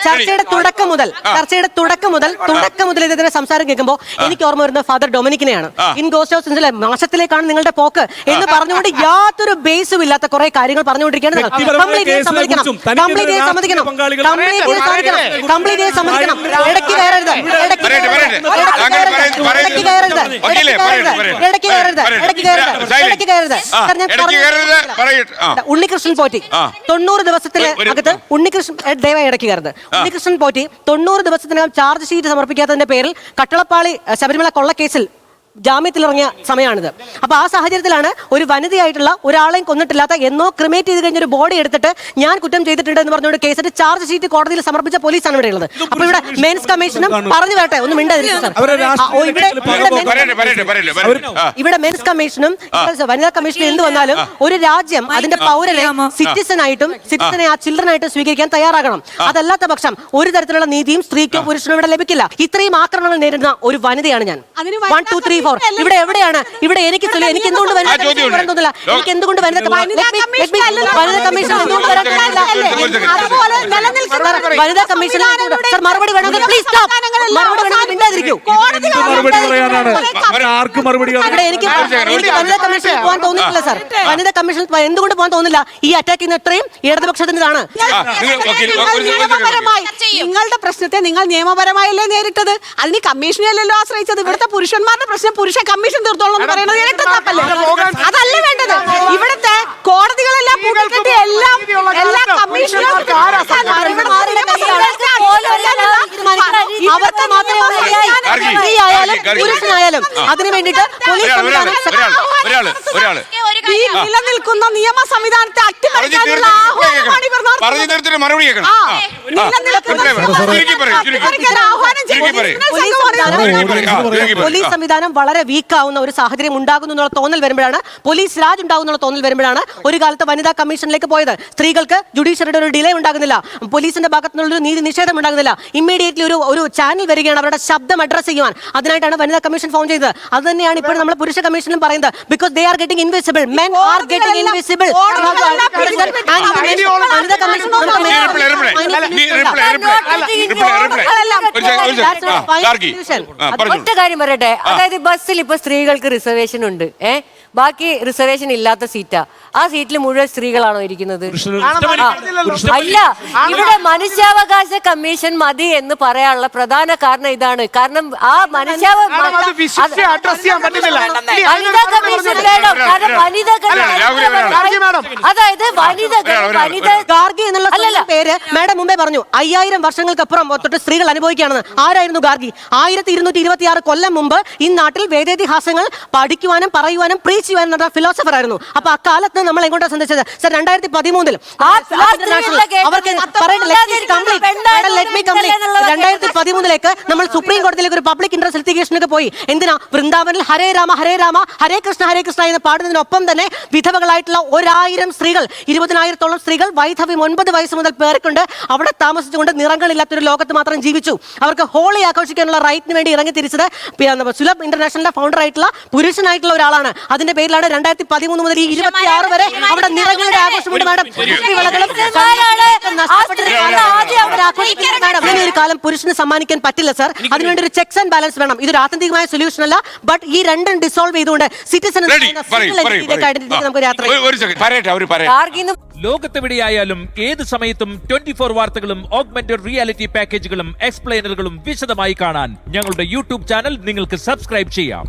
ചർച്ചയുടെ തുടക്കം മുതൽ ഇതിന്റെ സംസാരം കേൾക്കുമ്പോൾ എനിക്ക് ഓർമ്മ വരുന്നത് ഫാദർ ഡൊമിനിക്കിനെയാണ്. ഇൻ ഗോസ്റ്റ് ഹൗസിലെ നാശത്തിലേക്കാണ് നിങ്ങളുടെ പോക്ക് എന്ന് പറഞ്ഞുകൊണ്ട് യാതൊരു ബേസും ഇല്ലാത്ത കുറെ കാര്യങ്ങൾ പറഞ്ഞുകൊണ്ടിരിക്കുകയാണ്. ഇടയ്ക്ക് കയറരുത്. ഉണ്ണികൃഷ്ണൻ പോറ്റി 90 ദിവസത്തിനകത്ത് ഉണ്ണികൃഷ്ണൻ പോറ്റി 90 ദിവസത്തിനകം ചാർജ് ഷീറ്റ് സമർപ്പിക്കാത്തതിന്റെ പേരിൽ കട്ടളപ്പാളി ശബരിമല കൊള്ളക്കേസിൽ ജാമ്യത്തിലിറങ്ങിയ സമയമാണിത്. അപ്പൊ ആ സാഹചര്യത്തിലാണ് ഒരു വനിതയായിട്ടുള്ള ഒരാളെയും കൊന്നിട്ടില്ലാത്ത എന്നോ ക്രിമേറ്റ് ചെയ്ത് കഴിഞ്ഞൊരു ബോഡി എടുത്തിട്ട് ഞാൻ കുറ്റം ചെയ്തിട്ടുണ്ട് എന്ന് പറഞ്ഞുകൊണ്ട് കേസിന്റെ ചാർജ് ഷീറ്റ് കോടതിയിൽ സമർപ്പിച്ച പോലീസാണ് ഇവിടെ ഉള്ളത്. അപ്പൊ ഇവിടെ മെൻസ് കമ്മീഷനും പറഞ്ഞു വരട്ടെ, ഒന്നും മിണ്ടാതിരിക്കും സാർ. ഇവിടെ മെൻസ് കമ്മീഷനും വനിതാ കമ്മീഷനും എന്ത് വന്നാലും ഒരു രാജ്യം അതിന്റെ പൗരനെ സിറ്റിസനെ ആ ചിൽഡ്രൻ ആയിട്ട് സ്വീകരിക്കാൻ തയ്യാറാകണം. അതല്ലാത്ത പക്ഷം ഒരു തരത്തിലുള്ള നീതിയും സ്ത്രീക്കോ പുരുഷനോ ഇവിടെ ലഭിക്കില്ല. ഇത്രയും ആക്രമണങ്ങൾ നേരിടുന്ന ഒരു വനിതയാണ് ഞാൻ. 1, 2, 3, 4 ഇവിടെ എവിടെയാണ്? ഇവിടെ എനിക്ക് എന്തുകൊണ്ട് വനിതാ കമ്മീഷൻ വരാൻ തോന്നില്ല? എനിക്ക് എന്തുകൊണ്ട് വനിതാ കമ്മീഷൻ എന്തുകൊണ്ട് വരാൻ തോന്നില്ല? വനിതാ കമ്മീഷൻ സർ മറുപടി വേണമെങ്കിൽ പ്ലീസ് സ്റ്റോപ്പ്. മറുപടി വേണമെങ്കിൽ മിണ്ടാതിരിക്കൂ. ഇവിടെ എനിക്ക് വനിതാ കമ്മീഷൻ പോകാൻ തോന്നിയിട്ടില്ല സർ. വനിതാ കമ്മീഷൻ എന്തുകൊണ്ട് പോകാൻ തോന്നില്ല? ഈ അറ്റാക്ക് ചെയ്യുന്ന ഇത്രയും ഇടതുപക്ഷത്തിൻ്റെതാണ്. നിങ്ങളുടെ പ്രശ്നത്തെ നിങ്ങൾ നിയമപരമായല്ലേ നേരിട്ടത്? അതിന് കമ്മീഷനെയല്ലല്ലോ ആശ്രയിച്ചത്. ഇവിടുത്തെ പുരുഷന്മാരുടെ പ്രശ്നം പുരുഷ കമ്മീഷൻ തീർത്തോളം എന്ന് പറയുന്നത് അതല്ല വേണ്ടത്. ഇവിടുത്തെ കോടതികളെല്ലാം പൂട്ടിക്കെട്ടി എല്ലാ കമ്മീഷനും അവർക്ക് മാത്രമേ പുരുഷനായാലും അതിനു വേണ്ടിയിട്ട് ഈ നിലനിൽക്കുന്ന നിയമ സംവിധാനത്തെ അട്ടിമറിക്കാനുള്ള പോലീസ് സംവിധാനം വളരെ വീക്കാവുന്ന ഒരു സാഹചര്യം ഉണ്ടാകുന്നു എന്നുള്ള തോന്നൽ വരുമ്പോഴാണ്, പോലീസ് രാജ് ഉണ്ടാകുന്നുള്ള തോന്നൽ വരുമ്പോഴാണ് ഒരു കാലത്ത് വനിതാ കമ്മീഷനിലേക്ക് പോയത്. സ്ത്രീകൾക്ക് ജുഡീഷ്യറിയുടെ ഒരു ഡിലേ ഉണ്ടാകുന്നില്ല, പോലീസിന്റെ ഭാഗത്തു നിന്നുള്ള നീതി നിഷേധം ഉണ്ടാകുന്നില്ല. ഇമ്മീഡിയറ്റ്ലി ഒരു ചാനൽ വരികയാണ് അവരുടെ ശബ്ദം അഡ്രസ് ചെയ്യുവാൻ. അതിനായിട്ടാണ് വനിതാ കമ്മീഷൻ ഫോം ചെയ്തത്. അത് തന്നെയാണ് ഇപ്പോൾ നമ്മൾ പുരുഷ കമ്മീഷനിലും പറയുന്നത്. Because they are getting invisible, men are getting invisible. വനിതാ കമ്മീഷൻ ഒറ്റ കാര്യം പറയട്ടെ, അതായത് ബസ്സിൽ ഇപ്പൊ സ്ത്രീകൾക്ക് റിസർവേഷൻ ഉണ്ട്, ബാക്കി റിസർവേഷൻ ഇല്ലാത്ത സീറ്റാ. ആ സീറ്റിൽ മുഴുവൻ സ്ത്രീകളാണോ ഇരിക്കുന്നത്? അല്ല, ഇവിടെ മനുഷ്യാവകാശ കമ്മീഷൻ മതി എന്ന് പറയാനുള്ള പ്രധാന കാരണം ഇതാണ്. കാരണം ആ വനിതാ കമ്മീഷൻ വേണം. കാരണം അതായത് ഗാർഗി എന്നുള്ള പേര് മാഡം മുമ്പേ പറഞ്ഞു. 5000 വർഷങ്ങൾക്കപ്പുറം തൊട്ട് സ്ത്രീകൾ അനുഭവിക്കുകയാണെന്ന്. ആരായിരുന്നു ഗാർഗി? 1226 കൊല്ലം മുമ്പ് ഈ നാട്ടിൽ വേദേതിഹാസങ്ങൾ പഠിക്കുവാനും പറയുവാനും പ്രീച്ച് ചെയ്യാനും നടന്ന ഫിലോസഫർ ആയിരുന്നു. അപ്പൊ അക്കാലത്ത് നമ്മൾ എങ്ങോട്ടാണ് സന്ദർശിച്ചത് സർ? 2013 2013 നമ്മൾ സുപ്രീം കോടതിയിലേക്ക് ഒരു പബ്ലിക് ഇൻട്രസ്റ്റ് ലിറ്റിഗേഷനൊക്കെ പോയി. എന്തിനാ? വൃന്ദാവനിൽ ഹരേ രാമ ഹരേ രാമ ഹരേ കൃഷ്ണ എന്ന് പാടുന്നതിനൊപ്പം തന്നെ വിധവകളായിട്ടുള്ള 1000 സ്ത്രീകൾ, 20,000-ഓളം സ്ത്രീകൾ വൈധവ്യം 9 വയസ്സ് മുതൽ പേർക്കുണ്ട്. അവിടെ താമസിച്ചുകൊണ്ട് നിറങ്ങളില്ലാത്തൊരു ലോകത്ത് മാത്രം ജീവിച്ചു. അവർക്ക് ഹോളി ആഘോഷിക്കാനുള്ള റൈറ്റിന് വേണ്ടി ഇറങ്ങി തിരിച്ചത് സുലഭ് ഇന്റർനാഷണലിന്റെ ഫൗണ്ടർ ആയിട്ടുള്ള പുരുഷനായിട്ടുള്ള ഒരാളാണ്. അതിന്റെ പേരിലാണ് 2013 മുതൽ 26 വരെ അവിടെ നിറങ്ങളുടെ ആഘോഷമുണ്ട് മാഡം. അങ്ങനെ ഒരു കാലം പുരുഷന് സമ്മാനിക്കാൻ പറ്റില്ല സർ. അതിനുവേണ്ടി ഒരു ചെക്സ് ആൻഡ് ബാലൻസ് വേണം. ഇതൊരു ആത്യന്തികമായ സൊല്യൂഷൻ അല്ല. ബട്ട് ഈ രണ്ടും ഡിസോൾവ് ചെയ്തുകൊണ്ട് സിറ്റിസൺ നമുക്ക് യാത്ര. ലോകത്തെവിടെയായാലും ഏത് സമയത്തും 24 വാർത്തകളും ഓഗ്മെന്റഡ് റിയാലിറ്റി പാക്കേജുകളും എക്സ്പ്ലെയിനറുകളും വിശദമായി കാണാൻ ഞങ്ങളുടെ യൂട്യൂബ് ചാനൽ നിങ്ങൾക്ക് സബ്സ്ക്രൈബ് ചെയ്യാം.